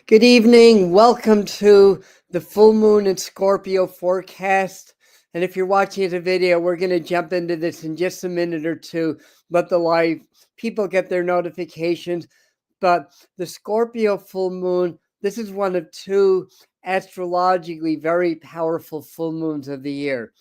Good evening. Welcome to the full moon in Scorpio forecast. And if you're watching the video, we're going to jump into this in just a minute or two. Let the live people get their notifications. But the Scorpio full moon, this is one of two astrologically very powerful full moons of the year.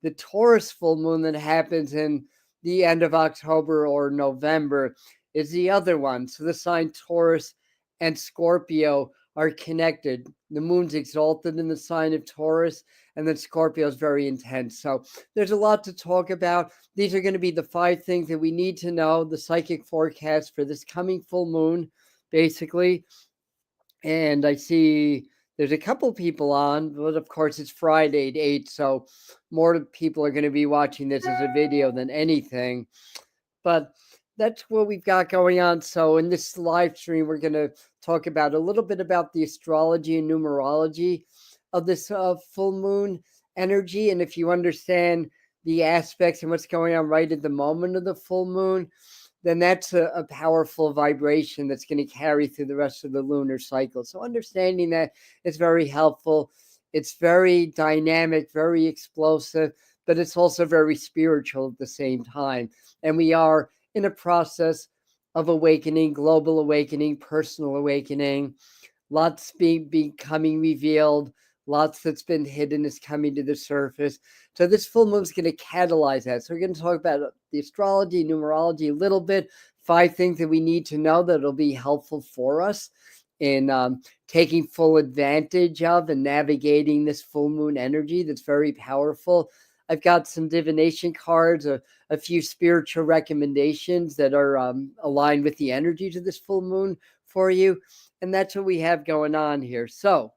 The Taurus full moon that happens in the end of October or November is the other one. So the sign Taurus and Scorpio are connected. The moon's exalted in the sign of Taurus, and then Scorpio is very intense. So there's a lot to talk about. These are going to be the 5 things that we need to know, the psychic forecast for this coming full moon, basically. And I see there's a couple people on, but of course it's Friday at 8, so more people are going to be watching this as a video than anything. But that's what we've got going on. So in this live stream, we're going to talk about a little bit about the astrology and numerology of this full moon energy. And if you understand the aspects and what's going on right at the moment of the full moon, then that's a powerful vibration that's going to carry through the rest of the lunar cycle. So understanding that is very helpful. It's very dynamic, very explosive, but it's also very spiritual at the same time. And we are in a process of awakening, global awakening, personal awakening. Lots becoming revealed. Lots that's been hidden is coming to the surface. So this full moon is going to catalyze that. So we're going to talk about the astrology, numerology a little bit, 5 things that we need to know that will be helpful for us in taking full advantage of and navigating this full moon energy that's very powerful. I've got some divination cards, a few spiritual recommendations that are aligned with the energies of this full moon for you. And that's what we have going on here. So,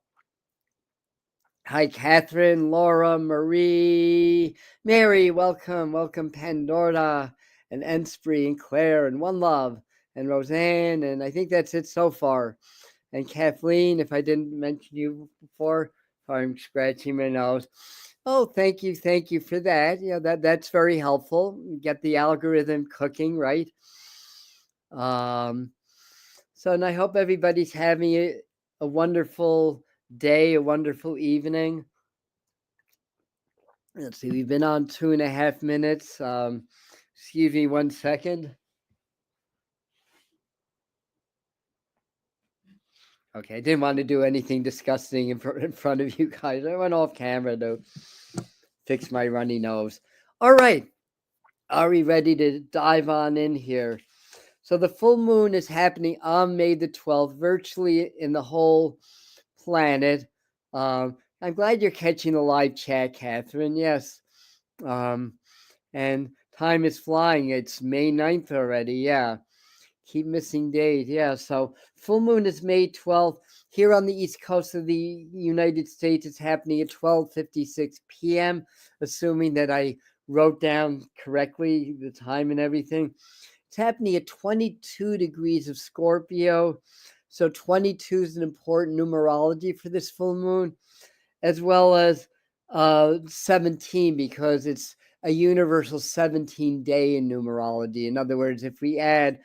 hi, Catherine, Laura, Marie, Mary, welcome, Pandora, and Enspree, and Claire, and One Love, and Roseanne, and I think that's it so far. And Kathleen, if I didn't mention you before, I'm scratching my nose. Oh, thank you for that. That's very helpful. Get the algorithm cooking, right? So, and I hope everybody's having a wonderful day, a wonderful evening. Let's see, we've been on 2.5 minutes. Excuse me 1 second. Okay, I didn't want to do anything disgusting in front of you guys. I went off camera to fix my runny nose. All right, are we ready to dive on in here? So the full moon is happening on May the 12th, virtually in the whole planet. I'm glad you're catching the live chat, Catherine. Yes. And time is flying. It's May 9th already. Yeah. Keep missing days. Yeah. So full moon is May 12th. Here on the East Coast of the United States, it's happening at 12:56 p.m., assuming that I wrote down correctly the time and everything. It's happening at 22 degrees of Scorpio. So 22 is an important numerology for this full moon, as well as 17, because it's a universal 17 day in numerology. In other words, if we add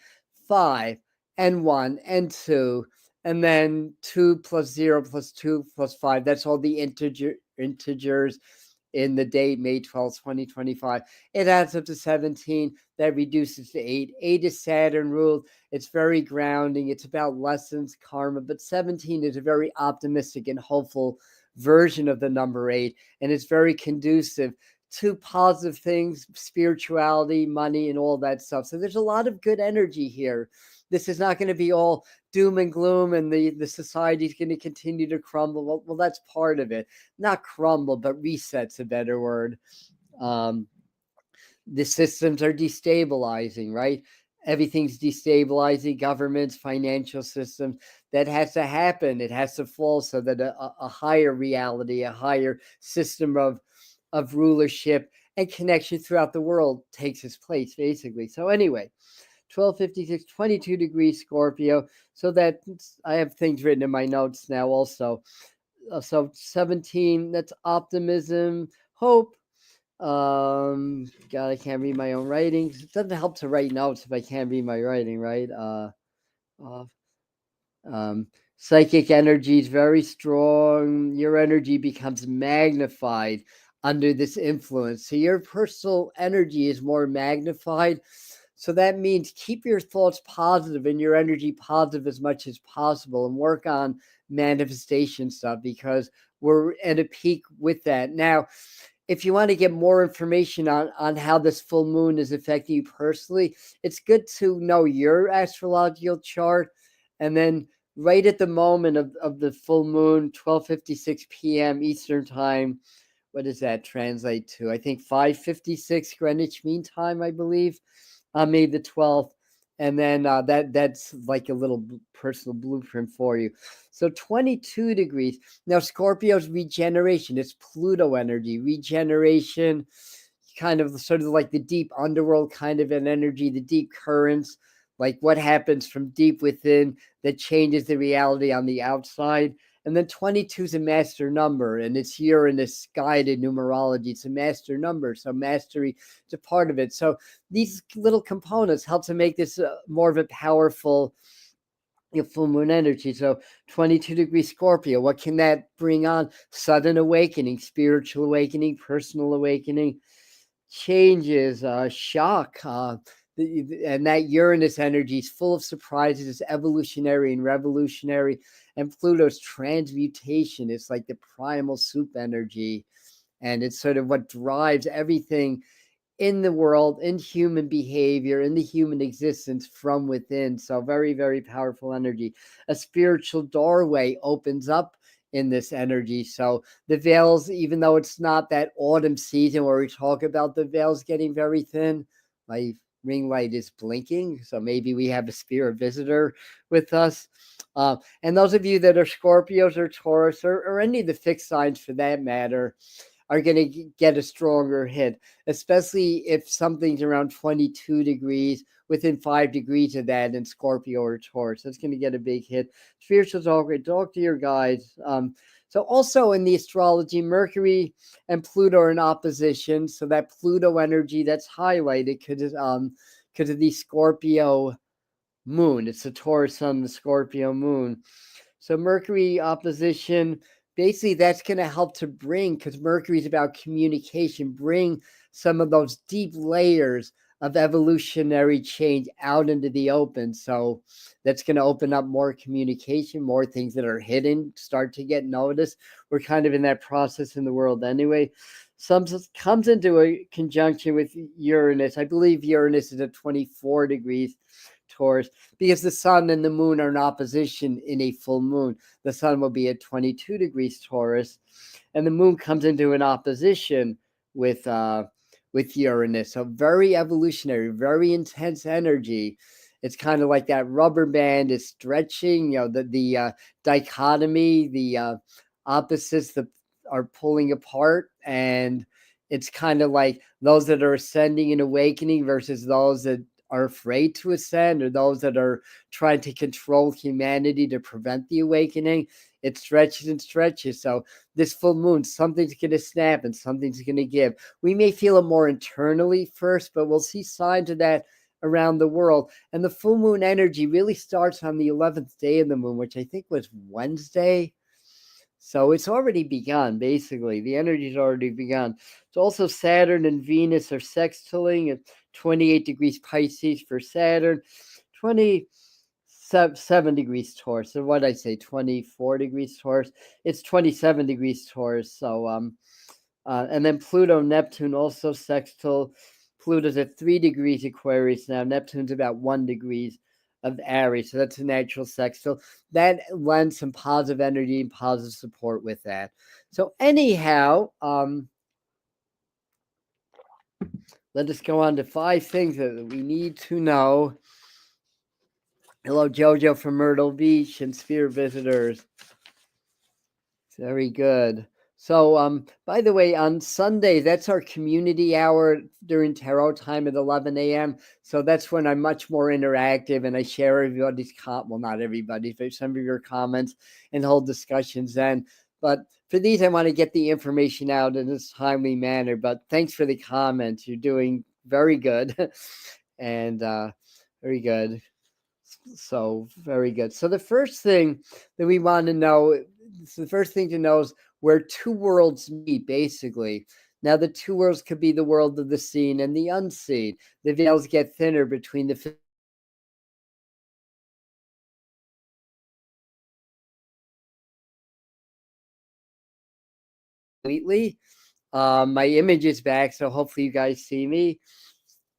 5 and 1 and 2, and then 2 plus 0 plus 2 plus 5, that's all the integers in the date May 12th, 2025. It adds up to 17. That reduces to 8. 8 is Saturn ruled. It's very grounding. It's about lessons, karma. But 17 is a very optimistic and hopeful version of the number 8. And it's very conducive to positive things, spirituality, money, and all that stuff. So there's a lot of good energy here. This is not going to be all doom and gloom and the society is going to continue to crumble. Well, that's part of it. Not crumble, but reset's a better word. The systems are destabilizing, right? Everything's destabilizing, governments, financial systems. That has to happen. It has to fall so that a higher reality, a higher system of rulership and connection throughout the world takes its place, basically. So anyway, 12:56, 22 degrees Scorpio. So that I have things written in my notes now also. So 17, that's optimism, hope. God, I can't read my own writing. It doesn't help to write notes if I can't read my writing, right? Psychic energy is very strong. Your energy becomes magnified under this influence. So your personal energy is more magnified. So that means keep your thoughts positive and your energy positive as much as possible and work on manifestation stuff because we're at a peak with that. Now, if you want to get more information on how this full moon is affecting you personally, it's good to know your astrological chart. And then right at the moment of the full moon, 12:56 p.m. Eastern time, what does that translate to? I think 5:56 Greenwich Mean Time, I believe, on May the 12th. And then that's like a little personal blueprint for you. So 22 degrees. Now, Scorpio's regeneration, it's Pluto energy, regeneration, kind of sort of like the deep underworld kind of an energy, the deep currents, like what happens from deep within that changes the reality on the outside. And then 22 is a master number, and it's Uranus guided numerology. It's a master number, so mastery is a part of it. So these little components help to make this more of a powerful full moon energy. So 22 degree Scorpio, what can that bring on? Sudden awakening, spiritual awakening, personal awakening, changes, shock. And that Uranus energy is full of surprises. It's evolutionary and revolutionary. And Pluto's transmutation is like the primal soup energy. And it's sort of what drives everything in the world, in human behavior, in the human existence from within. So very, very powerful energy. A spiritual doorway opens up in this energy. So the veils, even though it's not that autumn season where we talk about the veils getting very thin, my ring light is blinking. So maybe we have a spirit visitor with us. And those of you that are Scorpios or Taurus or any of the fixed signs for that matter, are going to get a stronger hit, especially if something's around 22 degrees, within 5 degrees of that in Scorpio or Taurus. That's going to get a big hit. Spiritual talk to your guides. So also in the astrology, Mercury and Pluto are in opposition. So that Pluto energy that's highlighted because of the Scorpio moon. It's the Taurus sun, the Scorpio moon. So Mercury opposition, basically that's going to help to bring, because Mercury is about communication, bring some of those deep layers of evolutionary change out into the open. So that's going to open up more communication, more things that are hidden start to get noticed. We're kind of in that process in the world anyway. Some comes into a conjunction with Uranus. I believe Uranus is at 24 degrees Taurus, because the sun and the moon are in opposition in a full moon. The sun will be at 22 degrees Taurus, and the moon comes into an opposition with Uranus. So very evolutionary, very intense energy. It's kind of like that rubber band is stretching. The dichotomy, the opposites that are pulling apart, and it's kind of like those that are ascending and awakening versus those that are afraid to ascend, or those that are trying to control humanity to prevent the awakening. It stretches and stretches. So this full moon, something's going to snap and something's going to give. We may feel it more internally first, but we'll see signs of that around the world. And the full moon energy really starts on the 11th day of the moon, which I think was Wednesday. So it's already begun, basically. The energy's already begun. It's also Saturn and Venus are sextiling at 28 degrees Pisces for Saturn, 27 degrees Taurus. So what did I say, 24 degrees Taurus? It's 27 degrees Taurus. So, and then Pluto, Neptune also sextile. Pluto's at 3 degrees Aquarius now. Neptune's about 1 degrees of Aries. So that's a natural sextile. That lends some positive energy and positive support with that. So anyhow, let us go on to 5 things that we need to know. Hello, Jojo from Myrtle Beach and Sphere visitors. Very good. So, by the way, on Sunday, that's our community hour during tarot time at 11 a.m. So that's when I'm much more interactive and I share everybody's well, not everybody, but some of your comments and hold discussions then. But for these, I want to get the information out in a timely manner. But thanks for the comments. You're doing very good and very good. So very good. So the first thing that we want to know, so the first thing to know is where two worlds meet, basically. Now, the two worlds could be the world of the seen and the unseen. The veils get thinner between the completely. My image is back, so hopefully you guys see me.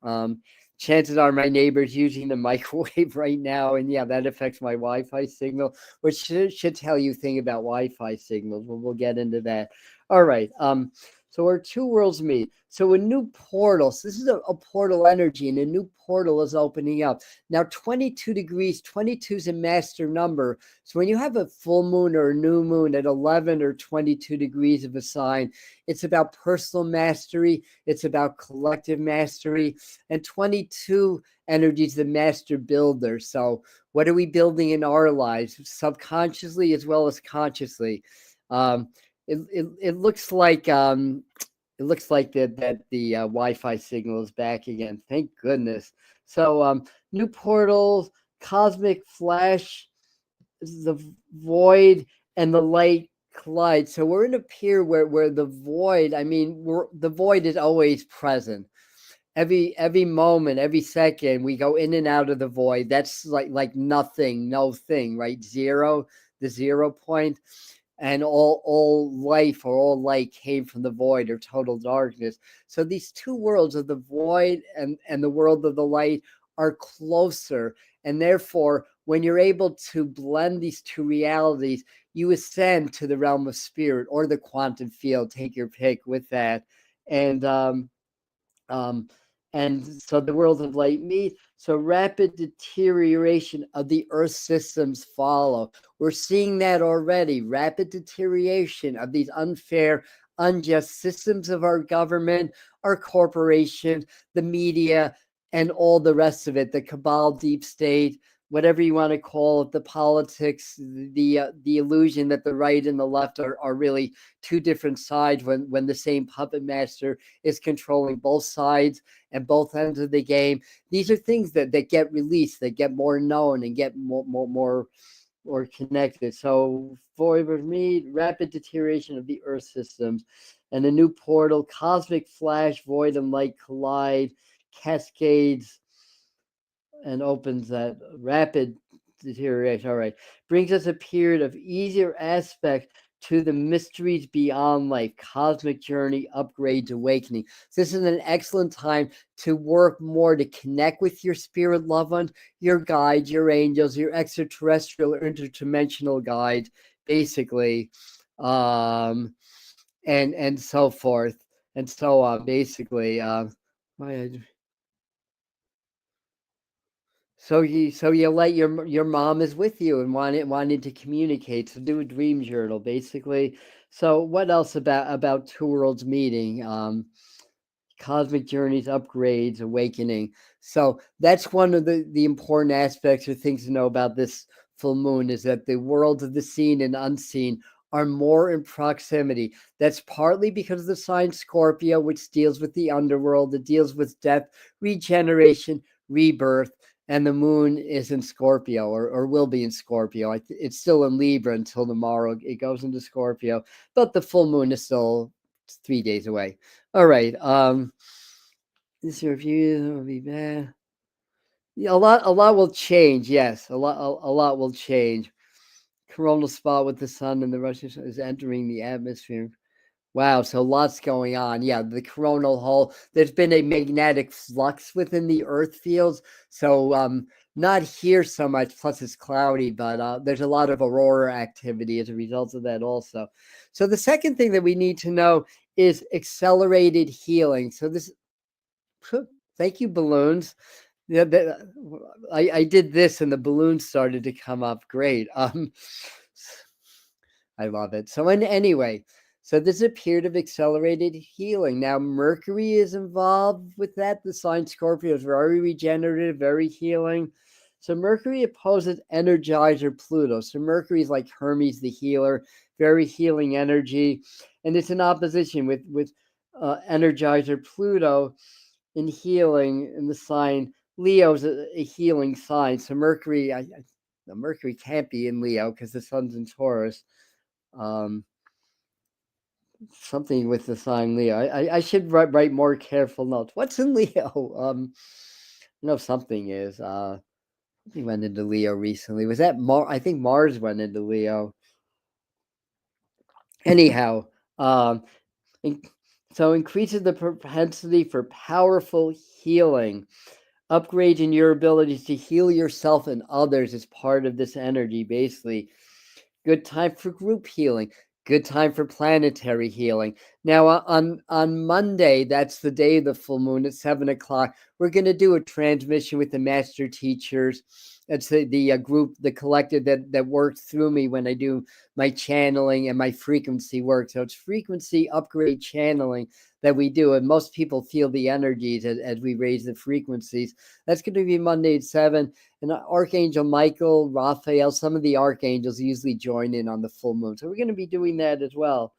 Um, Chances are my neighbor's using the microwave right now, and yeah, that affects my Wi-Fi signal, which should tell you a thing about Wi-Fi signals. But we'll get into that. All right. So where two worlds meet. So a new portal. So this is a portal energy, and a new portal is opening up. Now, 22 degrees, 22 is a master number. So when you have a full moon or a new moon at 11 or 22 degrees of a sign, it's about personal mastery. It's about collective mastery. And 22 energy is the master builder. So what are we building in our lives, subconsciously as well as consciously? Um, it looks like that the Wi-Fi signal is back again. Thank goodness. So new portals, cosmic flash, the void and the light collide. So we're in a period where the void, I mean, the void is always present. Every moment, every second, we go in and out of the void. That's like nothing, no thing, right? Zero, the 0 point, and all life or all light came from the void or total darkness. So these two worlds of the void and the world of the light are closer, and therefore when you're able to blend these two realities, you ascend to the realm of spirit or the quantum field, take your pick with that. And um, um, and so the worlds of light meet. So rapid deterioration of the Earth systems follow. We're seeing that already. Rapid deterioration of these unfair, unjust systems of our government, our corporations, the media, and all the rest of it. The cabal, deep state, whatever you want to call it, the politics, the illusion that the right and the left are really two different sides when the same puppet master is controlling both sides and both ends of the game. These are things that get released, that get more known and get more or connected. So for me, rapid deterioration of the Earth systems and a new portal, cosmic flash, void and light collide, cascades and opens that rapid deterioration. All right. Brings us a period of easier aspect to the mysteries beyond life, cosmic journey, upgrades, awakening. So this is an excellent time to work more to connect with your spirit loved ones, your guides, your angels, your extraterrestrial or interdimensional guides, basically, and so forth and so on. Basically, so you let your mom is with you and wanted to communicate. So do a dream journal, basically. So what else about two worlds meeting? Cosmic journeys, upgrades, awakening. So that's one of the important aspects or things to know about this full moon is that the worlds of the seen and unseen are more in proximity. That's partly because of the sign Scorpio, which deals with the underworld, it deals with death, regeneration, rebirth, and the moon is in Scorpio or will be in Scorpio. It's still in Libra until tomorrow. It goes into Scorpio, but the full moon is still 3 days away. All right. This review will be bad. Yeah, a lot will change. Yes, a lot will change. Coronal spot with the sun and the Russian sun is entering the atmosphere. Wow, so lots going on. Yeah, the coronal hole. There's been a magnetic flux within the Earth fields. So not here so much, plus it's cloudy, but there's a lot of aurora activity as a result of that also. So the second thing that we need to know is accelerated healing. So this thank you, balloons. Yeah, I did this and the balloons started to come up. Great. I love it. So anyway, so this is a period of accelerated healing. Now Mercury is involved with that. The sign Scorpio is very regenerative, very healing. So Mercury opposes Energizer Pluto. So Mercury is like Hermes the healer, very healing energy, and it's in opposition with Energizer Pluto in healing in the sign Leo's a healing sign. So Mercury, the Mercury can't be in Leo because the sun's in Taurus. Something with the sign Leo. I should write more careful notes. What's in Leo? No, something is. Something went into Leo recently. Was that Mars? I think Mars went into Leo. Anyhow, so increases the propensity for powerful healing. Upgrading your abilities to heal yourself and others is part of this energy, basically. Good time for group healing. Good time for planetary healing. Now, on Monday, that's the day of the full moon at 7 o'clock, we're going to do a transmission with the master teachers. That's the group, the collective that works through me when I do my channeling and my frequency work. So it's frequency upgrade channeling that we do. And most people feel the energies as we raise the frequencies. That's going to be Monday at 7. And Archangel Michael, Raphael, some of the archangels usually join in on the full moon. So we're going to be doing that as well.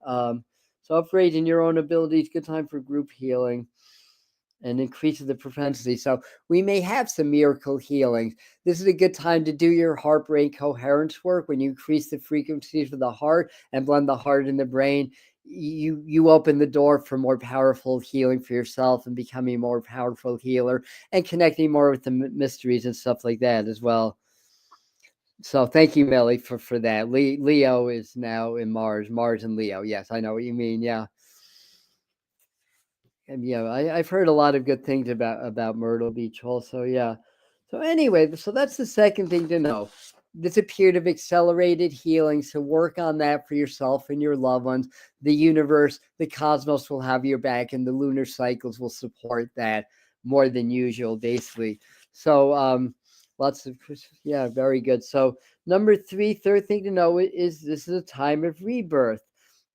So upgrading your own abilities, good time for group healing and increases the propensity. So we may have some miracle healings. This is a good time to do your heart brain coherence work. When you increase the frequencies of the heart and blend the heart and the brain, you open the door for more powerful healing for yourself and becoming a more powerful healer and connecting more with the mysteries and stuff like that as well. So thank you, Melly, for that. Leo is now in Mars and Leo. Yes, I know what you mean. Yeah. And yeah, I've heard a lot of good things about Myrtle Beach also. Yeah. So anyway, so that's the second thing to know. This a period of accelerated healing. So work on that for yourself and your loved ones. The universe, the cosmos will have your back, and the lunar cycles will support that more than usual, basically. So lots of very good. So number 3, third thing to know is this is a time of rebirth.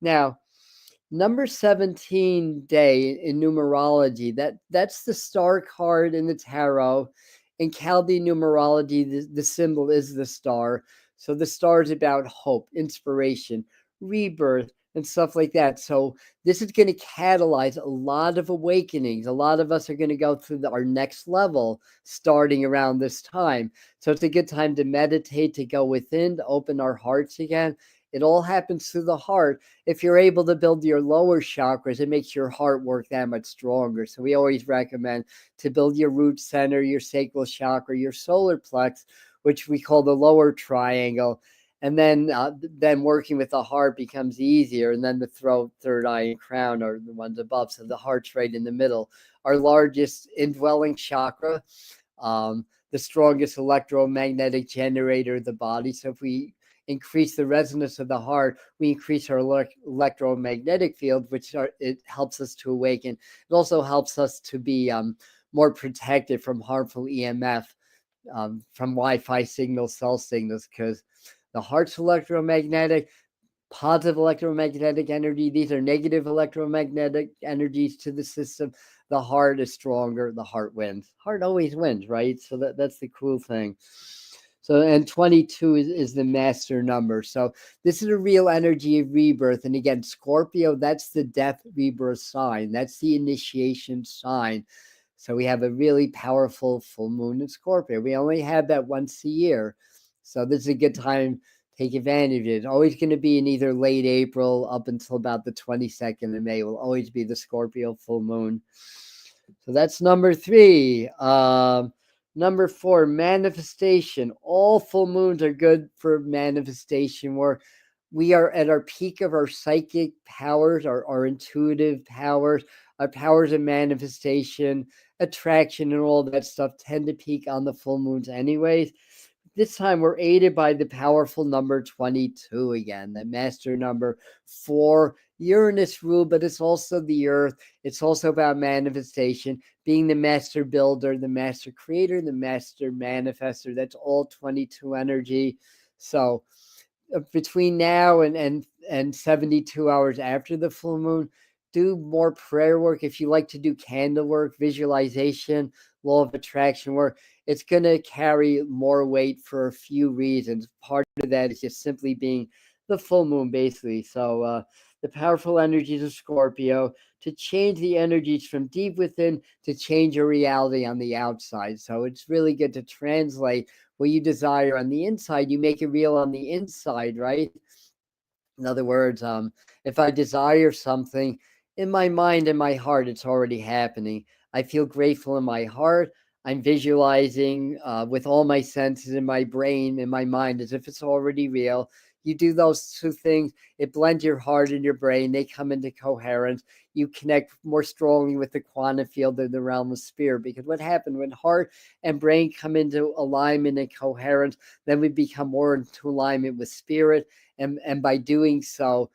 Now, number 17 day in numerology, that's the star card in the tarot. In Chaldean numerology, the symbol is the star. So the star is about hope, inspiration, rebirth, and stuff like that. So this is going to catalyze a lot of awakenings. A lot of us are going to go through our next level starting around this time. So it's a good time to meditate, to go within, to open our hearts again. It all happens through the heart. If you're able to build your lower chakras, it makes your heart work that much stronger. So we always recommend to build your root center, your sacral chakra, your solar plex, which we call the lower triangle. And then working with the heart becomes easier. And then the throat, third eye, and crown are the ones above. So the heart's right in the middle. Our largest indwelling chakra, the strongest electromagnetic generator of the body. So if we increase the resonance of the heart, we increase our electromagnetic field, it helps us to awaken. It also helps us to be more protected from harmful EMF, from Wi-Fi signals, cell signals, because the heart's electromagnetic, positive electromagnetic energy. These are negative electromagnetic energies to the system. The heart is stronger. The heart wins. Heart always wins, right? So that's the cool thing. So, and 22 is the master number. So this is a real energy of rebirth. And again, Scorpio, that's the death rebirth sign. That's the initiation sign. So we have a really powerful full moon in Scorpio. We only have that once a year. So this is a good time. Take advantage of it. It's always going to be in either late April up until about the 22nd of May. Will always be the Scorpio full moon. So that's number 3. Number 4, manifestation. All full moons are good for manifestation work. We are at our peak of our psychic powers, our intuitive powers, our powers of manifestation, attraction, and all that stuff tend to peak on the full moons anyways. This time we're aided by the powerful number 22 again, the master number for Uranus rule, but it's also the earth. It's also about manifestation, being the master builder, the master creator, the master manifester. That's all 22 energy. So between now and 72 hours after the full moon, do more prayer work. If you like to do candle work, visualization, law of attraction work, it's going to carry more weight for a few reasons. Part of that is just simply being the full moon, basically. So the powerful energies of Scorpio to change the energies from deep within to change your reality on the outside. So it's really good to translate what you desire on the inside, you make it real on the inside, right? In other words, if I desire something in my mind and my heart, it's already happening. I feel grateful in my heart. I'm visualizing with all my senses in my brain, in my mind, as if it's already real. You do those two things, it blends your heart and your brain. They come into coherence. You connect more strongly with the quantum field in the realm of spirit. Because what happened when heart and brain come into alignment and coherence, then we become more into alignment with spirit. And by doing so,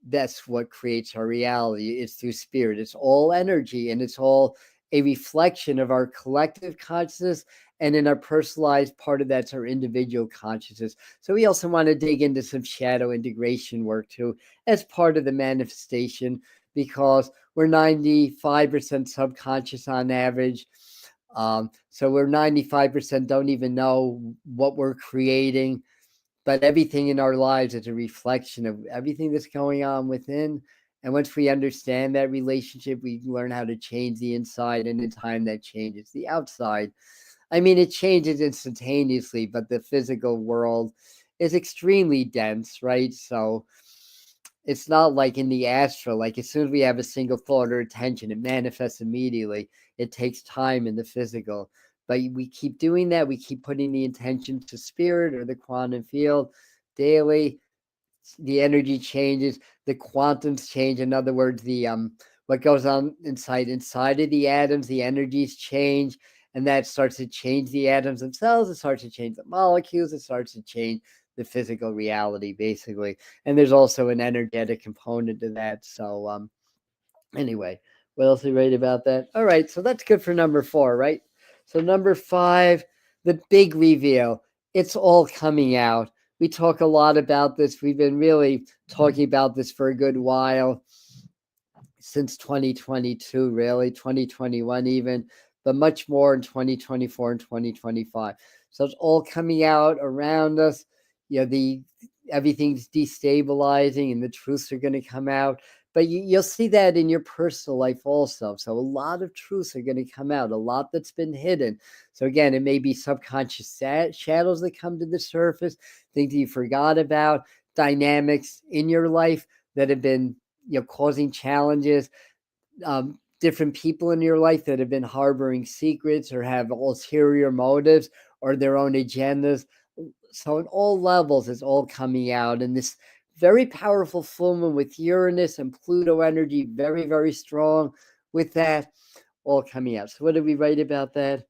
that's what creates our reality. It's through spirit. It's all energy, and it's all a reflection of our collective consciousness, and in our personalized part of that's our individual consciousness. So we also want to dig into some shadow integration work too as part of the manifestation, because we're 95% subconscious on average. So we're 95% don't even know what we're creating, but everything in our lives is a reflection of everything that's going on within. And once we understand that relationship, we learn how to change the inside, and in time that changes the outside. I mean, it changes instantaneously, but the physical world is extremely dense, right? So it's not like in the astral, like as soon as we have a single thought or attention, it manifests immediately. It takes time in the physical. But we keep doing that. We keep putting the intention to spirit or the quantum field daily. The energy changes, the quantums change. In other words, the what goes on inside of the atoms, the energies change, and that starts to change the atoms themselves. It starts to change the molecules. It starts to change the physical reality, basically. And there's also an energetic component to that. So anyway, what else we read about that? All right, so that's good for number 4, right? So number 5, the big reveal. It's all coming out. We talk a lot about this. We've been really talking about this for a good while, since 2022, really, 2021 even, but much more in 2024 and 2025. So it's all coming out around us. Everything's destabilizing and the truths are going to come out. But you'll see that in your personal life also. So a lot of truths are going to come out, a lot that's been hidden. So again, it may be subconscious shadows that come to the surface, things that you forgot about, dynamics in your life that have been causing challenges, different people in your life that have been harboring secrets or have ulterior motives or their own agendas. So at all levels, it's all coming out. And this very powerful full moon with Uranus and Pluto energy, very, very strong with that, all coming out. So what did we write about that?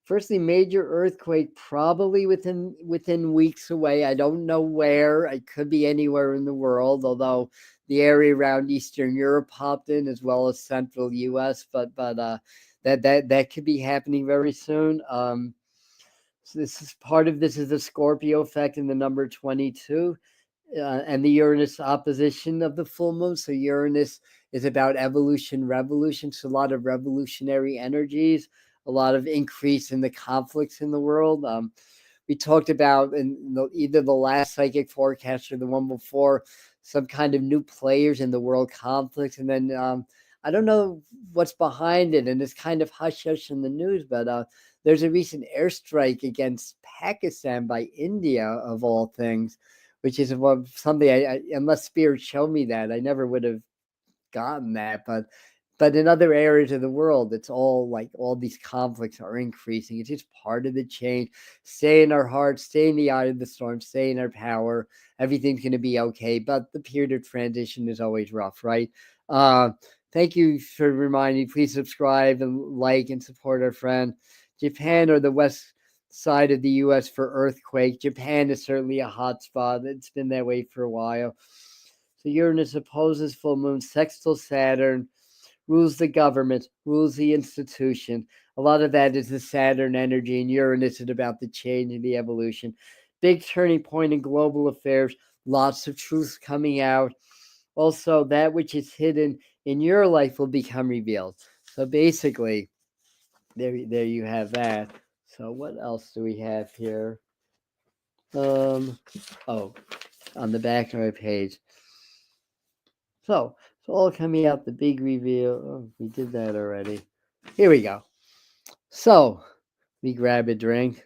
Firstly, major earthquake probably within weeks away. I don't know where. It could be anywhere in the world, although the area around Eastern Europe popped in as well as Central U.S. But that could be happening very soon. So this is part of this is the Scorpio effect in the number 22. And the Uranus opposition of the full moon. So Uranus is about evolution, revolution. So a lot of revolutionary energies, a lot of increase in the conflicts in the world. We talked about in either the last psychic forecast or the one before, some kind of new players in the world conflicts. And then I don't know what's behind it, and it's kind of hush hush in the news, but there's a recent airstrike against Pakistan by India, of all things, which is something I unless spirit showed me that, I never would have gotten that. But in other areas of the world, it's all like all these conflicts are increasing. It's just part of the change. Stay in our hearts, stay in the eye of the storm, stay in our power. Everything's going to be okay. But the period of transition is always rough, right? Thank you for reminding me. Please subscribe and like and support our friend. Japan or the west side of the U.S. for earthquake. Japan is certainly a hot spot. It's been that way for a while. So Uranus opposes full moon, sextile Saturn, rules the government, rules the institution. A lot of that is the Saturn energy, and Uranus is about the change and the evolution. Big turning point in global affairs, lots of truths coming out. Also, that which is hidden in your life will become revealed. So basically, there you have that. So what else do we have here? On the back of my page. So it's all coming out, the big reveal. Oh, we did that already. Here we go. So we grab a drink.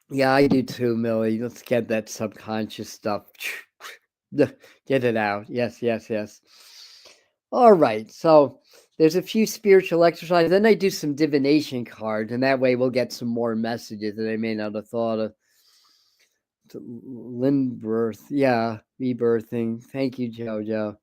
Yeah, I do too, Millie. Let's get that subconscious stuff. Get it out. Yes, yes, yes. All right. So there's a few spiritual exercises. Then I do some divination cards, and that way we'll get some more messages that I may not have thought of. Rebirth. Yeah, rebirthing. Thank you, Jojo.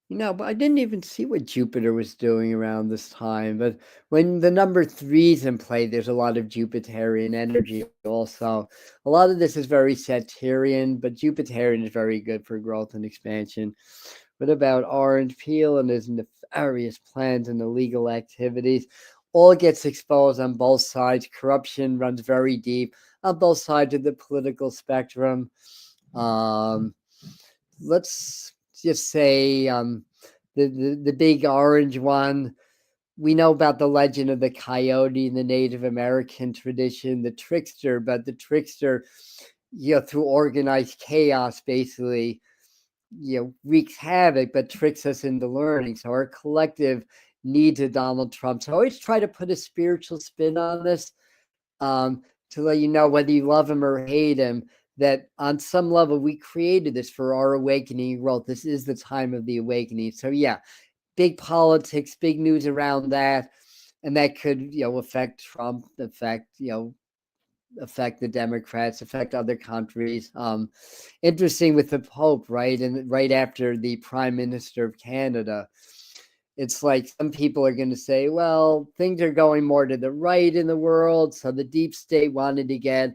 But I didn't even see what Jupiter was doing around this time. But when the number three's in play, there's a lot of Jupiterian energy also. A lot of this is very Saturnian, but Jupiterian is very good for growth and expansion. What about orange peel and his nefarious plans and illegal activities? All gets exposed on both sides. Corruption runs very deep on both sides of the political spectrum. Let's just say the big orange one. We know about the legend of the coyote in the Native American tradition, the trickster, but the trickster, through organized chaos, basically, wreaks havoc, but tricks us into learning. So our collective needs a Donald Trump. So I always try to put a spiritual spin on this, to let you know, whether you love him or hate him, that on some level we created this for our awakening growth. This is the time of the awakening. So yeah, big politics, big news around that, and that could affect Trump, affect the Democrats, affect other countries. Interesting with the Pope, right? And right after the Prime Minister of Canada, it's like some people are going to say, well, things are going more to the right in the world. So the deep state wanted to get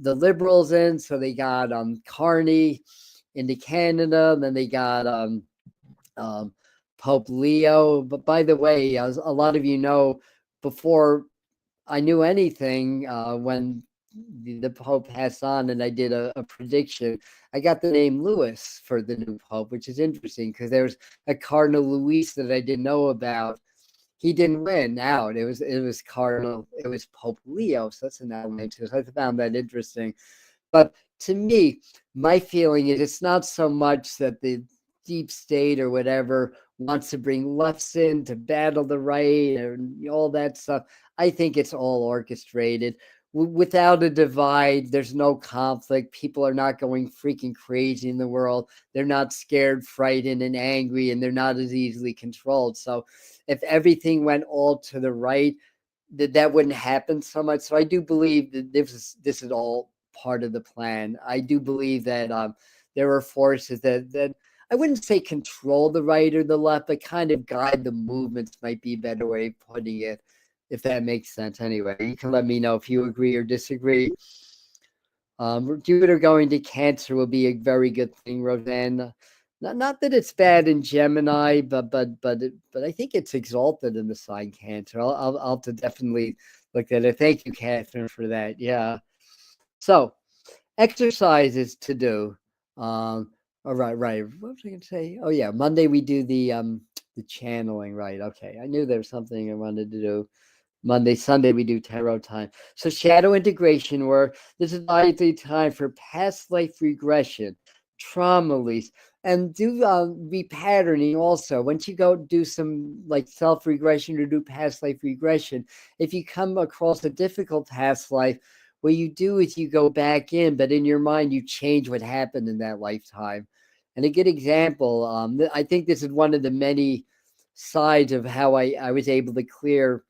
the liberals in. So they got Carney into Canada. Then they got Pope Leo. But by the way, as a lot of you know, before I knew anything, when the Pope passed on and I did a prediction, I got the name Louis for the new Pope, which is interesting because there's a Cardinal Luis that I didn't know about. He didn't win out. It was Pope Leo. So that's a now name too. So I found that interesting. But to me, my feeling is it's not so much that the deep state or whatever wants to bring lefts in to battle the right and all that stuff. I think it's all orchestrated. Without a divide, there's no conflict. People are not going freaking crazy in the world. They're not scared, frightened, and angry, and they're not as easily controlled. So if everything went all to the right, that wouldn't happen so much. So I do believe that this is all part of the plan. I do believe that there are forces that I wouldn't say control the right or the left, but kind of guide the movements might be a better way of putting it, if that makes sense. Anyway, you can let me know if you agree or disagree. Jupiter going to Cancer will be a very good thing, Roseanne. Not that it's bad in Gemini, but I think it's exalted in the sign Cancer. I'll have to definitely look at it. Thank you, Catherine, for that. Yeah. So exercises to do. All right. What was I going to say? Oh yeah, Monday we do the channeling. Right. Okay. I knew there was something I wanted to do. Monday, Sunday, we do tarot time. So shadow integration work. This is likely time for past life regression, trauma release, and do repatterning also. Once you go do some like self-regression or do past life regression, if you come across a difficult past life, what you do is you go back in, but in your mind, you change what happened in that lifetime. And a good example, I think this is one of the many sides of how I was able to clear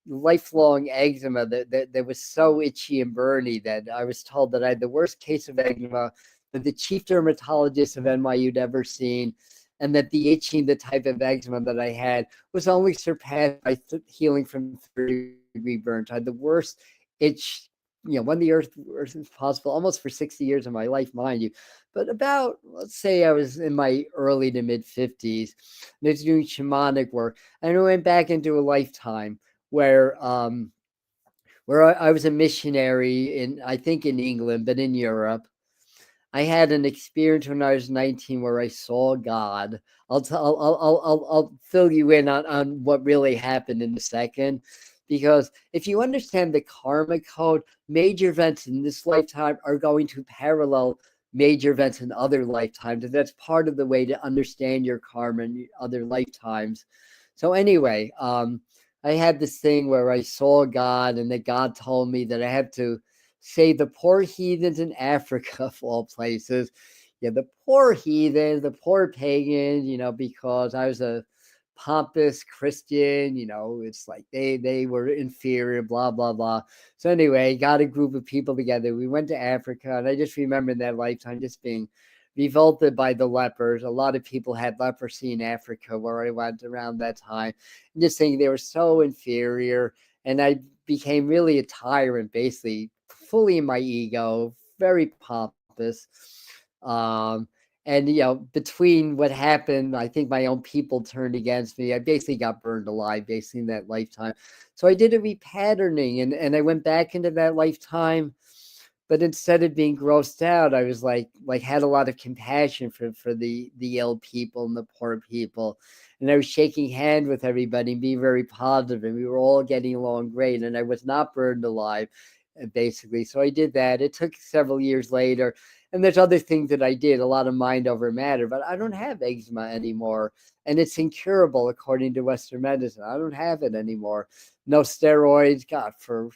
lifelong eczema that was so itchy and burny that I was told that I had the worst case of eczema that the chief dermatologist of NYU'd ever seen, and that the itching, the type of eczema that I had, was only surpassed by healing from third-degree burns. I had the worst itch, when the earth is possible, almost for 60 years of my life, mind you. But about, let's say I was in my early to mid 50s, and I was doing shamanic work, and I went back into a lifetime where I was a missionary I think in England, but in Europe. I had an experience when I was 19 where I saw God. I'll fill you in on what really happened in a second, because if you understand the karma code, major events in this lifetime are going to parallel major events in other lifetimes. And that's part of the way to understand your karma in other lifetimes. So anyway, I had this thing where I saw God, and that God told me that I have to save the poor heathens in Africa, of all places. Yeah, the poor heathens, the poor pagans, because I was a pompous Christian, it's like they were inferior, blah, blah, blah. So anyway, got a group of people together. We went to Africa, and I just remember in that lifetime just being revolted by the lepers. A lot of people had leprosy in Africa where I went around that time, and just thinking they were so inferior. And I became really a tyrant, basically, fully in my ego, very pompous. Um, and between what happened, I think my own people turned against me. I basically got burned alive, basically in that lifetime. So I did a repatterning, and I went back into that lifetime. But instead of being grossed out, I was like had a lot of compassion for the ill people and the poor people. And I was shaking hands with everybody and being very positive, and we were all getting along great. And I was not burned alive, basically. So I did that. It took several years later. And there's other things that I did, a lot of mind over matter, but I don't have eczema anymore. And it's incurable according to Western medicine. I don't have it anymore. No steroids, God, for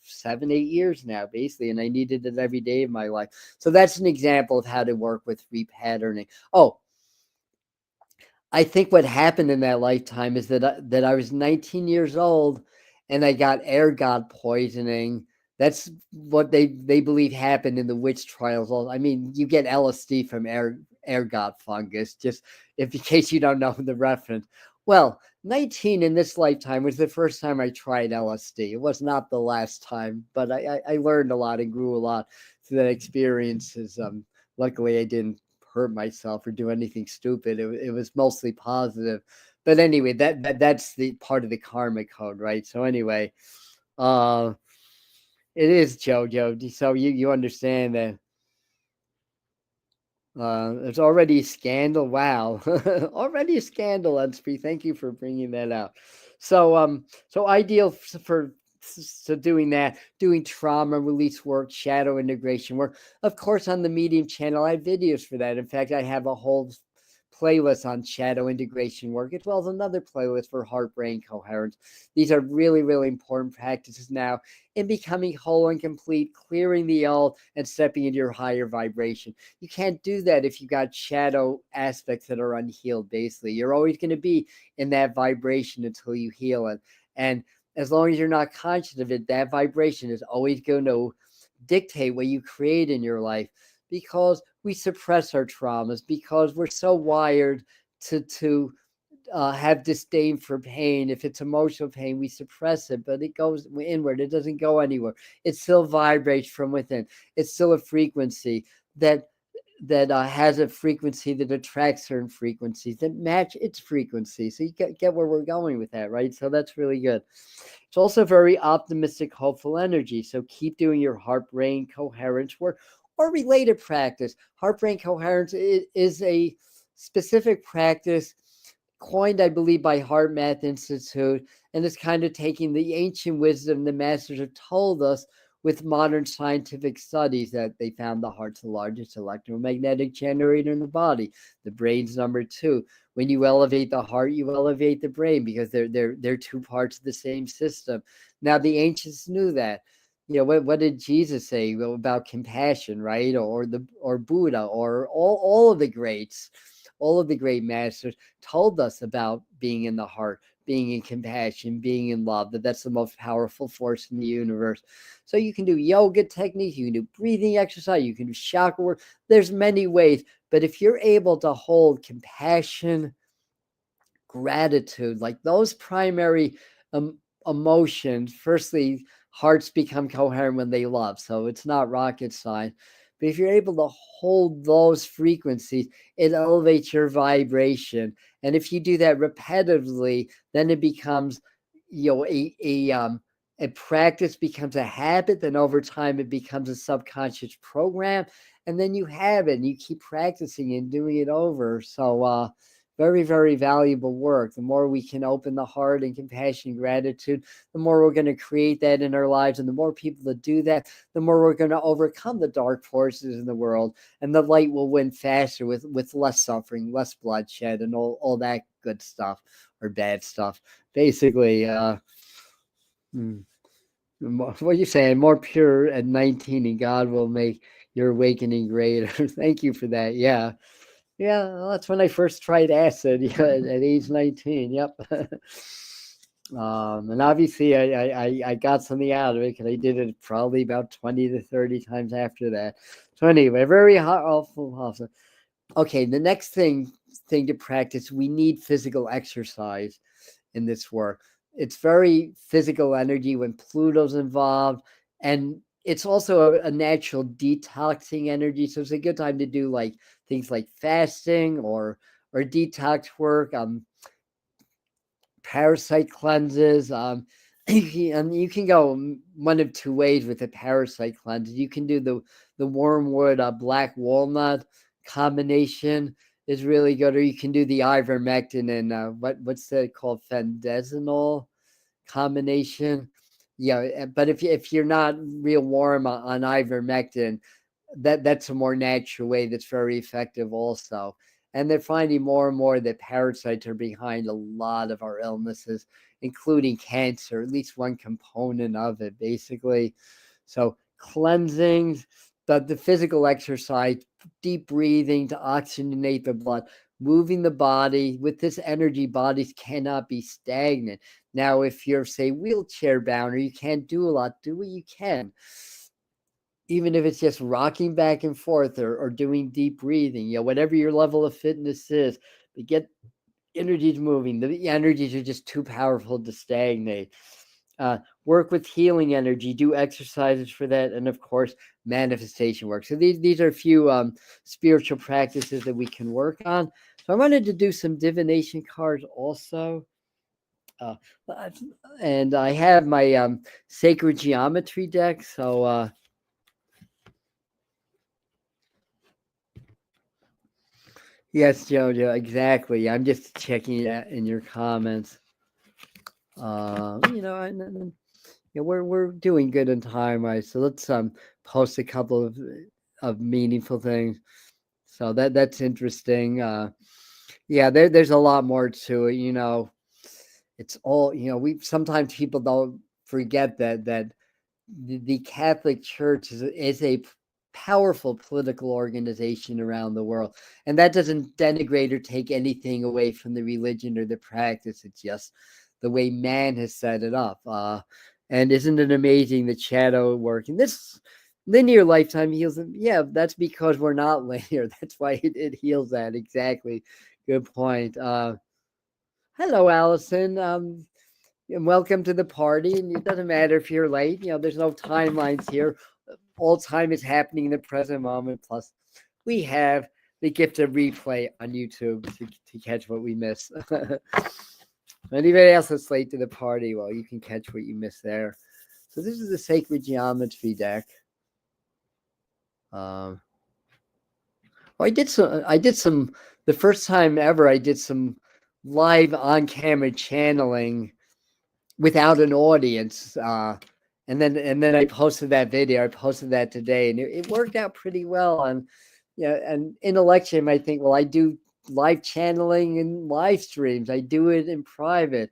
7, 8 years now, basically. And I needed it every day of my life. So that's an example of how to work with repatterning. Oh, I think what happened in that lifetime is that I was 19 years old and I got air god poisoning. That's what they believe happened in the witch trials. I mean, you get LSD from air god fungus, just if in case you don't know the reference. Well, 19 in this lifetime was the first time I tried LSD. It was not the last time, but I learned a lot and grew a lot through that experiences. Luckily, I didn't hurt myself or do anything stupid. It was mostly positive. But anyway, that's the part of the karma code, right? So anyway, it is JoJo. So you understand that there's already a scandal. Wow, already a scandal, Unspree. Thank you for bringing that out. So ideal for so doing that, doing trauma release work, shadow integration work. Of course, on the Medium channel, I have videos for that. In fact, I have a whole playlist on shadow integration work, as well as another playlist for heart brain coherence. These are really, really important practices now in becoming whole and complete, clearing the old, and stepping into your higher vibration. You can't do that if you got shadow aspects that are unhealed, basically. You're always going to be in that vibration until you heal it. And as long as you're not conscious of it, that vibration is always going to dictate what you create in your life, because we suppress our traumas, because we're so wired to have disdain for pain. If it's emotional pain, we suppress it, but it goes inward. It doesn't go anywhere. It still vibrates from within. It's still a frequency that has a frequency that attracts certain frequencies that match its frequency. So you get where we're going with that, right? So that's really good. It's also very optimistic, hopeful energy. So keep doing your heart brain coherence work or related practice. Heart brain coherence is a specific practice coined, I believe, by Heart Math Institute, and it's kind of taking the ancient wisdom the masters have told us with modern scientific studies, that they found the heart's the largest electromagnetic generator in the body. The brain's number 2. When you elevate the heart, you elevate the brain, because they're two parts of the same system. Now, the ancients knew that. What did Jesus say about compassion, right? Or Buddha, or all of the greats, all of the great masters told us about being in the heart, being in compassion, being in love, that's the most powerful force in the universe. So you can do yoga techniques, you can do breathing exercise, you can do chakra work. There's many ways, but if you're able to hold compassion, gratitude, like those primary emotions, firstly, hearts become coherent when they love. So it's not rocket science. But if you're able to hold those frequencies, it elevates your vibration. And if you do that repetitively, then it becomes, a practice becomes a habit. Then over time, it becomes a subconscious program. And then you have it and you keep practicing and doing it over. So very, very valuable work. The more we can open the heart and compassion and gratitude, the more we're going to create that in our lives. And the more people that do that, the more we're going to overcome the dark forces in the world. And the light will win faster with less suffering, less bloodshed, and all that good stuff or bad stuff. Basically, what are you saying? More pure at 19, and God will make your awakening greater. Thank you for that. Yeah. Yeah, well, that's when I first tried acid, at age 19. Yep. And obviously I got something out of it because I did it probably about 20 to 30 times after that. So anyway, very awful. Okay, the next thing to practice, we need physical exercise in this work. It's very physical energy when Pluto's involved, and it's also a natural detoxing energy. So it's a good time to do like things like fasting or detox work, parasite cleanses. And you can go one of two ways with the parasite cleanses. You can do the wormwood black walnut combination is really good, or you can do the ivermectin and what's that called, fendezinol combination. Yeah, but if you're not real warm on ivermectin, that's a more natural way that's very effective also. And they're finding more and more that parasites are behind a lot of our illnesses, including cancer, at least one component of it, basically. So cleansing, the physical exercise, deep breathing to oxygenate the blood, moving the body. With this energy, bodies cannot be stagnant. Now, if you're, say, wheelchair bound or you can't do a lot, do what you can. Even if it's just rocking back and forth or doing deep breathing, whatever your level of fitness is, but get energies moving. The energies are just too powerful to stagnate. Work with healing energy, do exercises for that, and of course, manifestation work. So these are a few spiritual practices that we can work on. So I wanted to do some divination cards also. And I have my sacred geometry deck. So yes, Jojo, exactly. I'm just checking it in your comments. We're doing good in time, right? So let's post a couple of meaningful things. So that's interesting. There's a lot more to it. It's all, we sometimes people don't forget that the Catholic Church is a powerful political organization around the world. And that doesn't denigrate or take anything away from the religion or the practice. It's just the way man has set it up. And isn't it amazing the shadow work? And this linear lifetime heals them. Yeah, that's because we're not linear. That's why it heals that. Exactly. Good point. Hello, Allison. And welcome to the party. And it doesn't matter if you're late. There's no timelines here. All time is happening in the present moment. Plus, we have the gift of replay on YouTube to catch what we miss. Anybody else that's late to the party, well, you can catch what you missed there. So this is the sacred geometry deck. I did some the first time ever. I did some live on camera channeling without an audience. And then I posted that video. I posted that today, and it worked out pretty well. And and in election, I think, well, I do live channeling and live streams. I do it in private.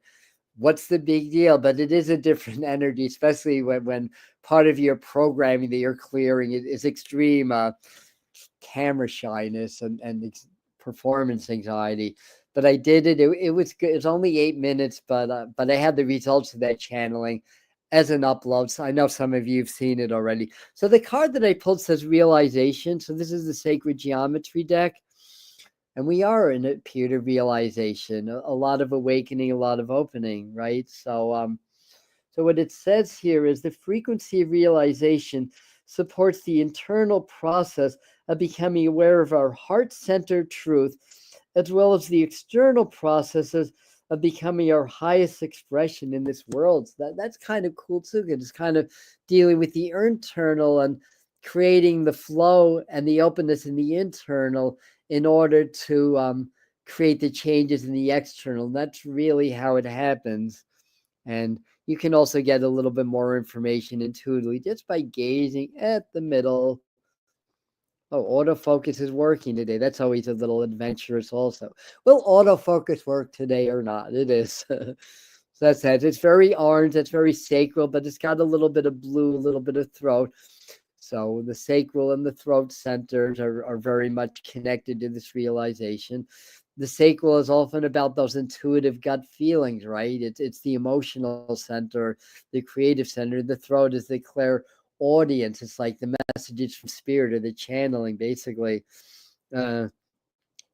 What's the big deal? But it is a different energy, especially when part of your programming that you're clearing is extreme camera shyness and performance anxiety. But I did it. It was good. It was only 8 minutes, but I had the results of that channeling as an upload. So I know some of you have seen it already. So the card that I pulled says realization. So this is the sacred geometry deck. And we are in a period of realization, a lot of awakening, a lot of opening, right? So what it says here is the frequency of realization supports the internal process of becoming aware of our heart-centered truth, as well as the external processes of becoming our highest expression in this world. So that's kind of cool too, because it's kind of dealing with the internal and creating the flow and the openness in the internal in order to create the changes in the external. That's really how it happens. And you can also get a little bit more information intuitively just by gazing at the middle. Oh, autofocus is working today. That's always a little adventurous also. Will autofocus work today or not? It is. So that's that. It's very orange. It's very sacral, but it's got a little bit of blue, a little bit of throat. So the sacral and the throat centers are very much connected to this realization. The sacral is often about those intuitive gut feelings, right? It's the emotional center, the creative center. The throat is the clairaudience. It's like the messages from spirit or the channeling, basically. Thank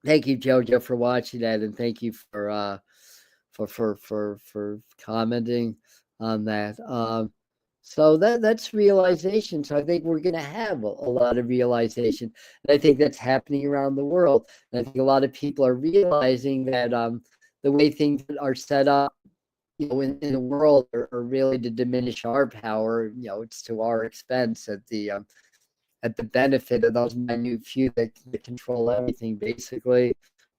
you, Jojo, for watching that, and thank you for commenting on that. So that's realization. So I think we're going to have a lot of realization, and I think that's happening around the world. And I think a lot of people are realizing that the way things are set up, in the world, are really to diminish our power. It's to our expense at the benefit of those minute few that control everything, basically.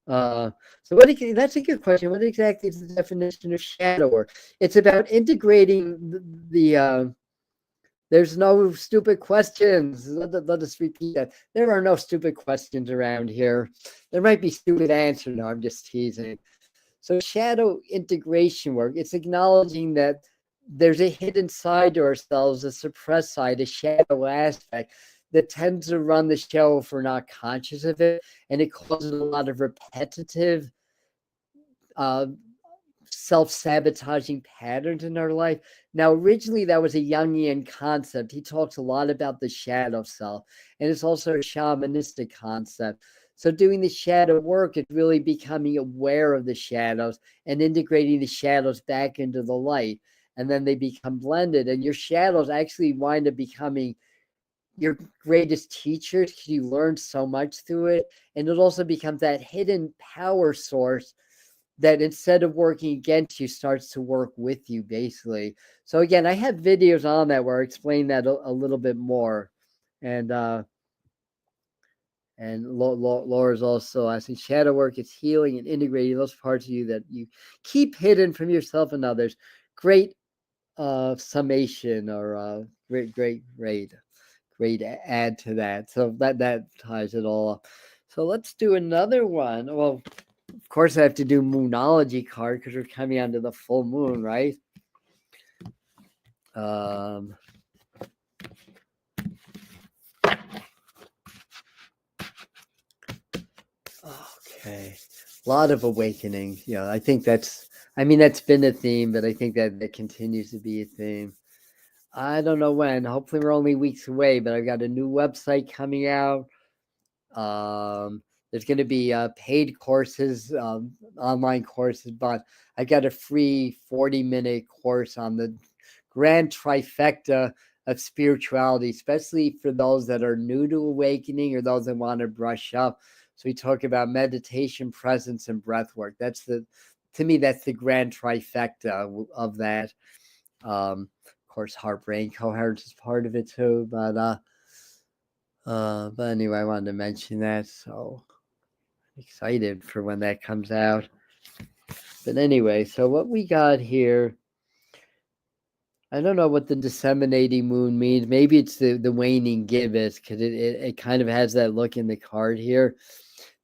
So that's a good question. What exactly is the definition of shadow work? It's about integrating there's no stupid questions. Let us repeat that. There are no stupid questions around here. There might be stupid answers. No, I'm just teasing. So shadow integration work, it's acknowledging that there's a hidden side to ourselves, a suppressed side, a shadow aspect that tends to run the show if we're not conscious of it. And it causes a lot of repetitive self-sabotaging patterns in our life. Now, originally that was a Jungian concept. He talks a lot about the shadow self, and it's also a shamanistic concept. So doing the shadow work is really becoming aware of the shadows and integrating the shadows back into the light, and then they become blended, and your shadows actually wind up becoming your greatest teachers because you learn so much through it. And it also becomes that hidden power source that instead of working against you starts to work with you, basically. So again, I have videos on that where I explain that a little bit more. And Laura's also asking, shadow work is healing and integrating those parts of you that you keep hidden from yourself and others. Great summation, or great add to that. So that ties it all up. So let's do another one. Well, of course I have to do moonology card because we're coming onto the full moon, right? Okay. A lot of awakening. I think that's been a theme, but I think that continues to be a theme. I don't know when. Hopefully we're only weeks away, but I've got a new website coming out. There's going to be paid courses, online courses, but I got a free 40-minute course on the grand trifecta of spirituality, especially for those that are new to awakening or those that want to brush up. So we talk about meditation, presence, and breath work. To me, that's the grand trifecta of that. Of course, heart brain coherence is part of it too, but anyway, I wanted to mention that. So excited for when that comes out. But anyway, so what we got here, I don't know what the disseminating moon means. Maybe it's the waning gibbous, because it kind of has that look in the card here.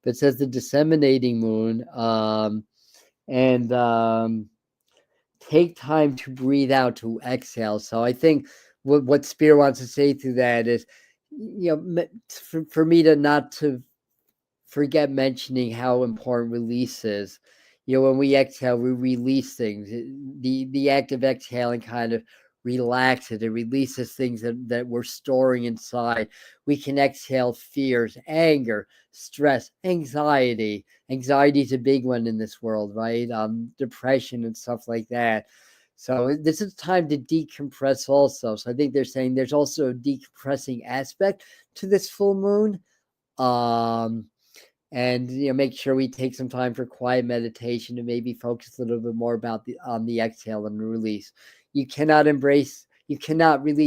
But it says the disseminating moon, and take time to breathe out, to exhale. So I think what Spirit wants to say through that is, for me to not to forget mentioning how important release is. When we exhale, we release things. The act of exhaling kind of relaxes. It releases things that we're storing inside. We can exhale fears, anger, stress, anxiety. Anxiety is a big one in this world, right? Depression and stuff like that. So this is time to decompress also. So I think they're saying there's also a decompressing aspect to this full moon. And make sure we take some time for quiet meditation to maybe focus a little bit more on the exhale and release. You cannot release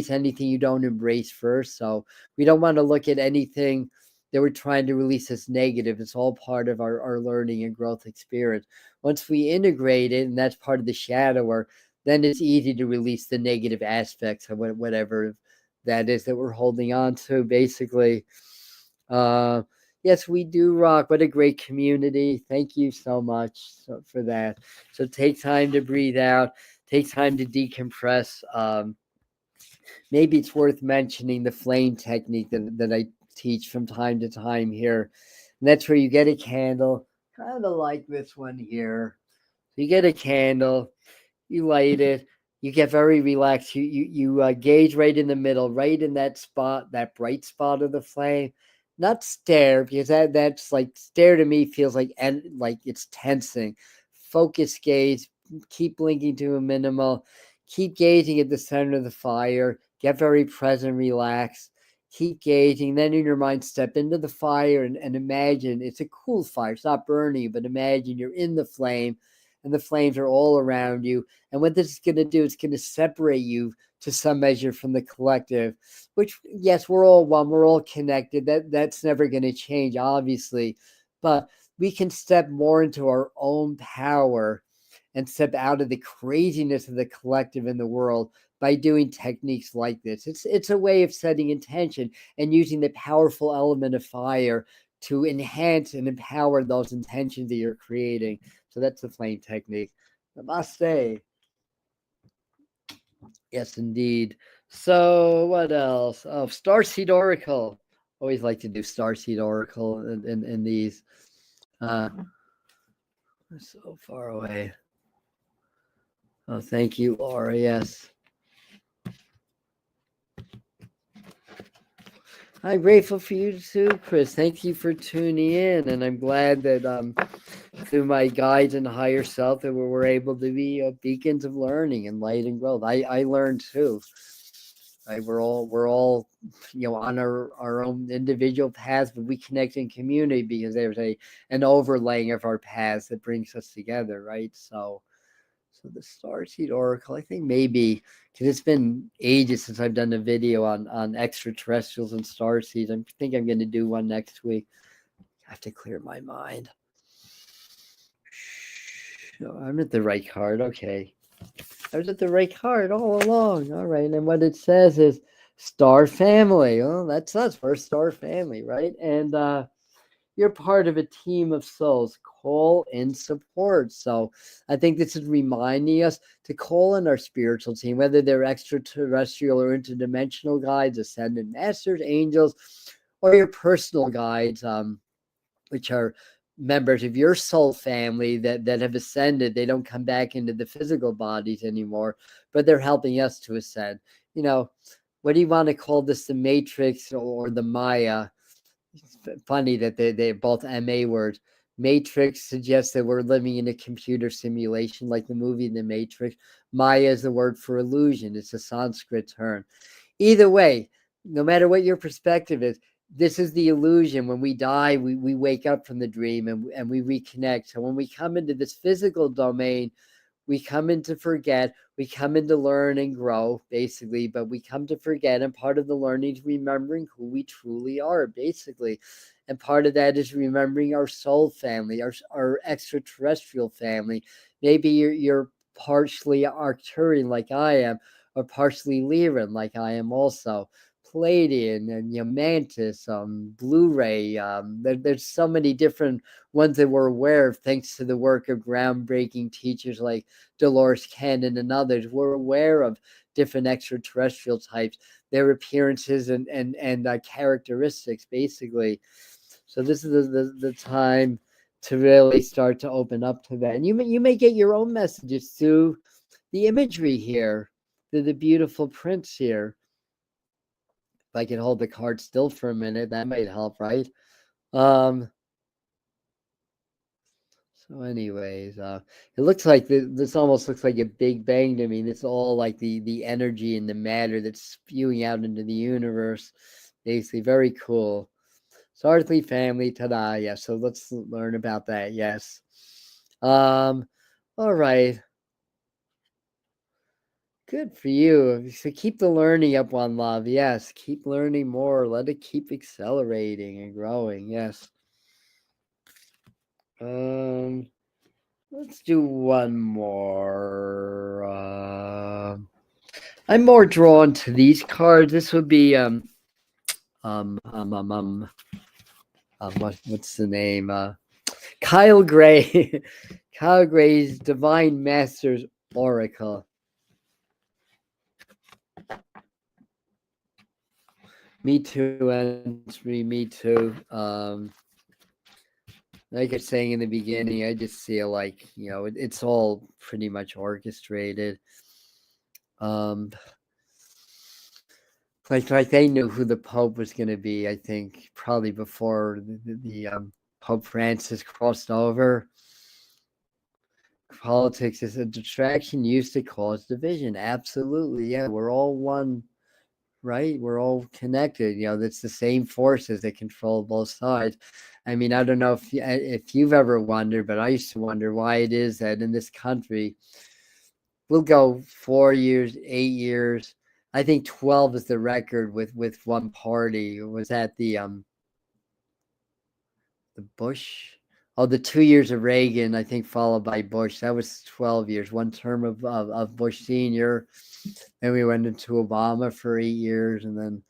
anything you don't embrace first. So we don't want to look at anything that we're trying to release as negative. It's all part of our learning and growth experience. Once we integrate it, and that's part of the shadower, then it's easy to release the negative aspects of whatever that is that we're holding on to, basically. Yes, we do rock. What a great community. Thank you so much for that. So take time to breathe out, take time to decompress. Maybe it's worth mentioning the flame technique that I teach from time to time here. And that's where you get a candle, kind of like this one here. You get a candle, you light it, you get very relaxed. You gauge right in the middle, right in that spot, that bright spot of the flame. Not stare, because that's like stare to me feels like it's tensing. Focus gaze, keep blinking to a minimal, keep gazing at the center of the fire, get very present, relax, keep gazing. Then in your mind, step into the fire and imagine it's a cool fire. It's not burning, but imagine you're in the flame and the flames are all around you. And what this is going to do, it's going to separate you to some measure from the collective, which, yes, we're all one, we're all connected. That's never going to change, obviously. But we can step more into our own power and step out of the craziness of the collective in the world by doing techniques like this. It's a way of setting intention and using the powerful element of fire to enhance and empower those intentions that you're creating. So that's the flame technique. Namaste. Yes, indeed. So what else? Oh, Starseed Oracle. Always like to do Starseed Oracle in these. So far away. Oh, thank you, Laura. Yes. I'm grateful for you too, Chris. Thank you for tuning in, and I'm glad that through my guides and higher self that we're able to be beacons of learning and light and growth. I learned too. We're all on our own individual paths, but we connect in community because there's an overlaying of our paths that brings us together, right? So the Starseed Oracle, I think maybe because it's been ages since I've done a video on extraterrestrials and starseeds. I think I'm going to do one next week. I have to clear my mind. Oh, I'm at the right card. Okay. I was at the right card all along. All right. And what it says is Star Family. Oh, that's us. We're a Star Family, right? And you're part of a team of souls. Call in support. So I think this is reminding us to call in our spiritual team, whether they're extraterrestrial or interdimensional guides, ascended masters, angels, or your personal guides, which are members of your soul family that have ascended. They don't come back into the physical bodies anymore, but they're helping us to ascend. What do you want to call this, the Matrix or the Maya? It's funny that they're both MA words. Matrix suggests that we're living in a computer simulation like the movie The Matrix. Maya is the word for illusion. It's a Sanskrit term. Either way, no matter what your perspective is, this is the illusion. When we die, we wake up from the dream and we reconnect. So when we come into this physical domain, we come in to forget, we come in to learn and grow, basically, but we come to forget. And part of the learning is remembering who we truly are, basically. And part of that is remembering our soul family, our extraterrestrial family. Maybe you're partially Arcturian like I am, or partially Lyran like I am also. Palladian and Mantis, Blu-ray. There's so many different ones that we're aware of thanks to the work of groundbreaking teachers like Dolores Cannon and others. We're aware of different extraterrestrial types, their appearances and characteristics, basically. So this is the time to really start to open up to that. And you may get your own messages through the imagery here, through the beautiful prints here. If I can hold the card still for a minute, that might help, right? So anyways, it looks like this almost looks like a Big Bang to me. It's all like the energy and the matter that's spewing out into the universe. Basically, very cool. Sarthley family, ta-da, yes. So let's learn about that, yes. All right. Good for you. So keep the learning up on love. Yes, keep learning more. Let it keep accelerating and growing. Yes. Let's do one more. I'm more drawn to these cards. This would be um um um um, what's the name? Kyle Gray. Kyle Gray's Divine Masters Oracle. Me too, entry. Me too. Like I was saying in the beginning, I just feel like it's all pretty much orchestrated. Like they knew who the Pope was going to be. I think probably before the Pope Francis crossed over. Politics is a distraction used to cause division. Absolutely, yeah. We're all one, right? We're all connected. That's the same forces that control both sides. I mean, I don't know if you've ever wondered, but I used to wonder why it is that in this country we'll go 4 years, 8 years. I think 12 is the record with one party. Was that the Bush? Oh, the 2 years of Reagan, I think, followed by Bush. That was 12 years, one term of Bush Senior. Then we went into Obama for 8 years, and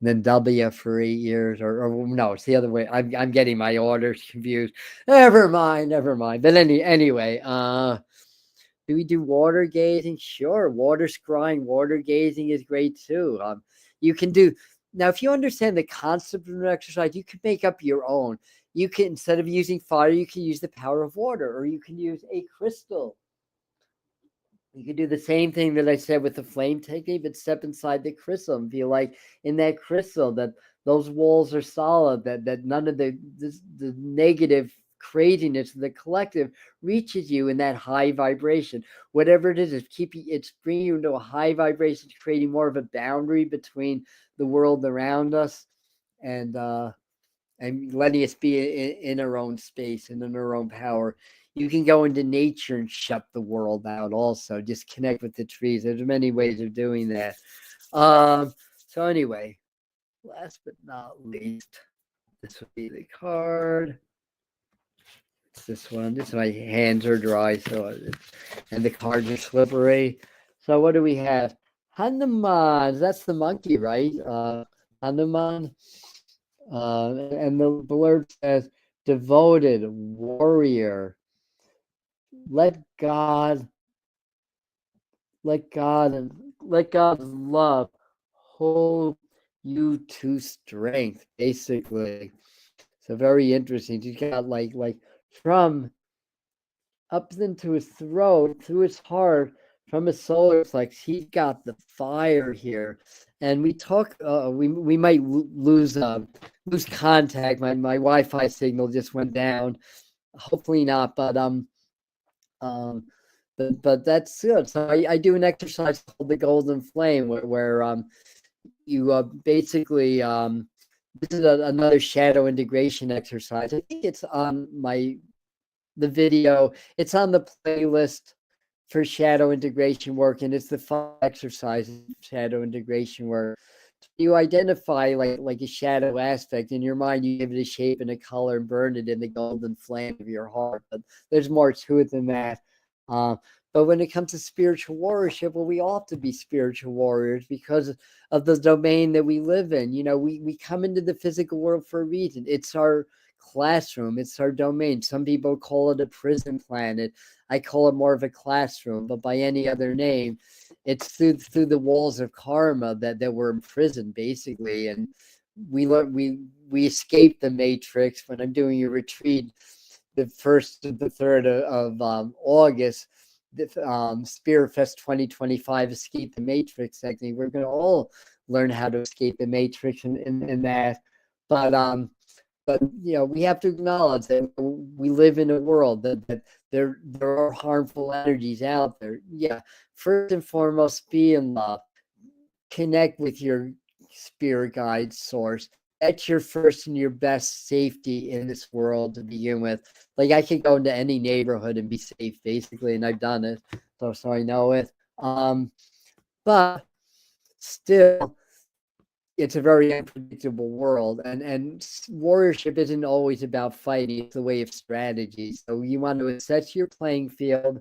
then W for 8 years, or no, it's the other way. I'm getting my orders confused. Never mind. But anyway, do we do water gazing? Sure, water scrying, water gazing is great too. You can do now if you understand the concept of an exercise, you can make up your own. You can, instead of using fire, you can use the power of water, or you can use a crystal. You can do the same thing that I said with the flame technique, but step inside the crystal and feel like in that crystal that those walls are solid, that none of the negative craziness of the collective reaches you in that high vibration. Whatever it is, it's bringing you into a high vibration, creating more of a boundary between the world around us and letting us be in our own space and in our own power. You can go into nature and shut the world out also. Just connect with the trees. There's many ways of doing that. So anyway, last but not least, this would be the card. It's this one. My hands are dry, and the cards are slippery. So what do we have? Hanuman. That's the monkey, right? Hanuman. And the blurb says, devoted warrior. Let God let God's love hold you to strength, basically. So very interesting. He's got like from up into his throat, through his heart, from his solar plexus. He's got the fire here, and we talk. We might lose contact. My Wi-Fi signal just went down. Hopefully not, um, but that's good. So I do an exercise called the Golden Flame, where you basically this is another shadow integration exercise. I think it's on the video. It's on the playlist for shadow integration work, and it's the 5 exercises shadow integration work. You identify like a shadow aspect in your mind, you give it a shape and a color and burn it in the golden flame of your heart. But there's more to it than that. Uh, but when it comes to spiritual warriorship, well, we ought to be spiritual warriors because of the domain that we live in. We come into the physical world for a reason. It's our classroom, it's our domain. Some people call it a prison planet. I call it more of a classroom, but by any other name, it's through the walls of karma that we're imprisoned, basically. And we escape the matrix. When I'm doing a retreat, the 1st to the 3rd of August, the Spirit Fest 2025, Escape the Matrix technique. We're going to all learn how to escape the matrix in that. But we have to acknowledge that we live in a world that there are harmful energies out there. Yeah, first and foremost, be in love. Connect with your spirit guide source. That's your first and your best safety in this world to begin with. Like, I could go into any neighborhood and be safe, basically, and I've done it, so I know it. but still, it's a very unpredictable world, and warriorship isn't always about fighting. It's a way of strategy. So you want to assess your playing field,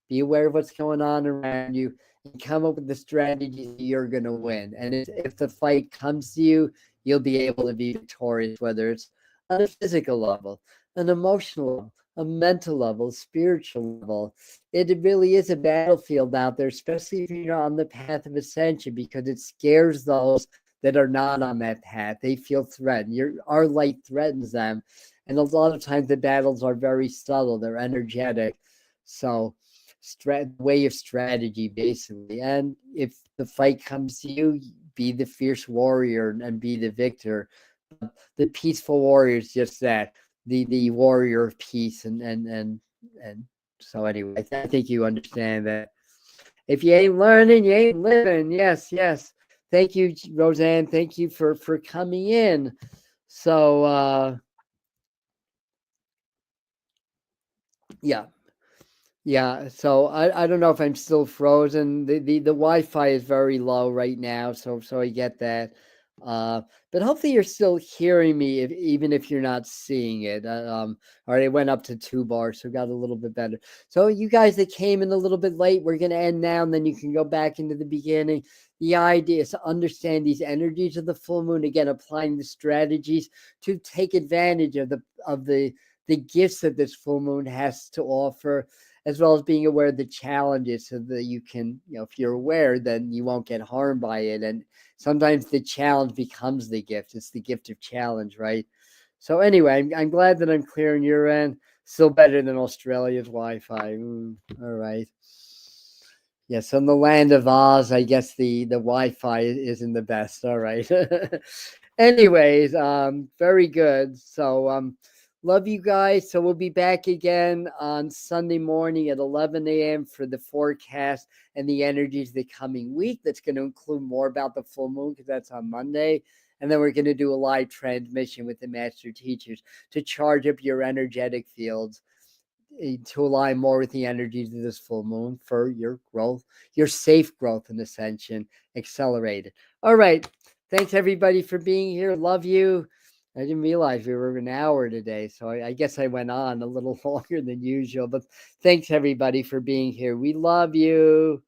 be aware of what's going on around you, and come up with the strategies you're going to win. And if the fight comes to you, you'll be able to be victorious, whether it's on a physical level, an emotional level, a mental level, spiritual level. It really is a battlefield out there, especially if you're on the path of ascension, because it scares those that are not on that path. They feel threatened. Our light threatens them. And a lot of times the battles are very subtle, they're energetic. So, way of strategy, basically. And if the fight comes to you, be the fierce warrior and be the victor. The peaceful warrior is just that, the warrior of peace. And so anyway, I think you understand that. If you ain't learning, you ain't living. Yes, yes. Thank you, Roseanne. Thank you for coming in. So yeah. Yeah, so I don't know if I'm still frozen. The Wi-Fi is very low right now, so I get that. Uh, but hopefully you're still hearing me, even if you're not seeing it. All right, it went up to 2 bars, so got a little bit better. So you guys that came in a little bit late, we're gonna end now, and then you can go back into the beginning. The idea is to understand these energies of the full moon. Again, applying the strategies to take advantage of the gifts that this full moon has to offer, as well as being aware of the challenges, so that you can, if you're aware, then you won't get harmed by it. And sometimes the challenge becomes the gift. It's the gift of challenge, right? So anyway, I'm glad that I'm clear on your end. Still better than Australia's Wi-Fi. All right. Yes, in the land of Oz, I guess the Wi-Fi isn't the best. All right. Anyways, very good. So love you guys. So we'll be back again on Sunday morning at 11 a.m. for the forecast and the energies of the coming week. That's going to include more about the full moon, because that's on Monday. And then we're going to do a live transmission with the master teachers to charge up your energetic fields, to align more with the energies of this full moon for your growth, your safe growth and ascension accelerated. All right. Thanks everybody for being here. Love you. I didn't realize we were an hour today, so I guess I went on a little longer than usual. But thanks everybody for being here. We love you.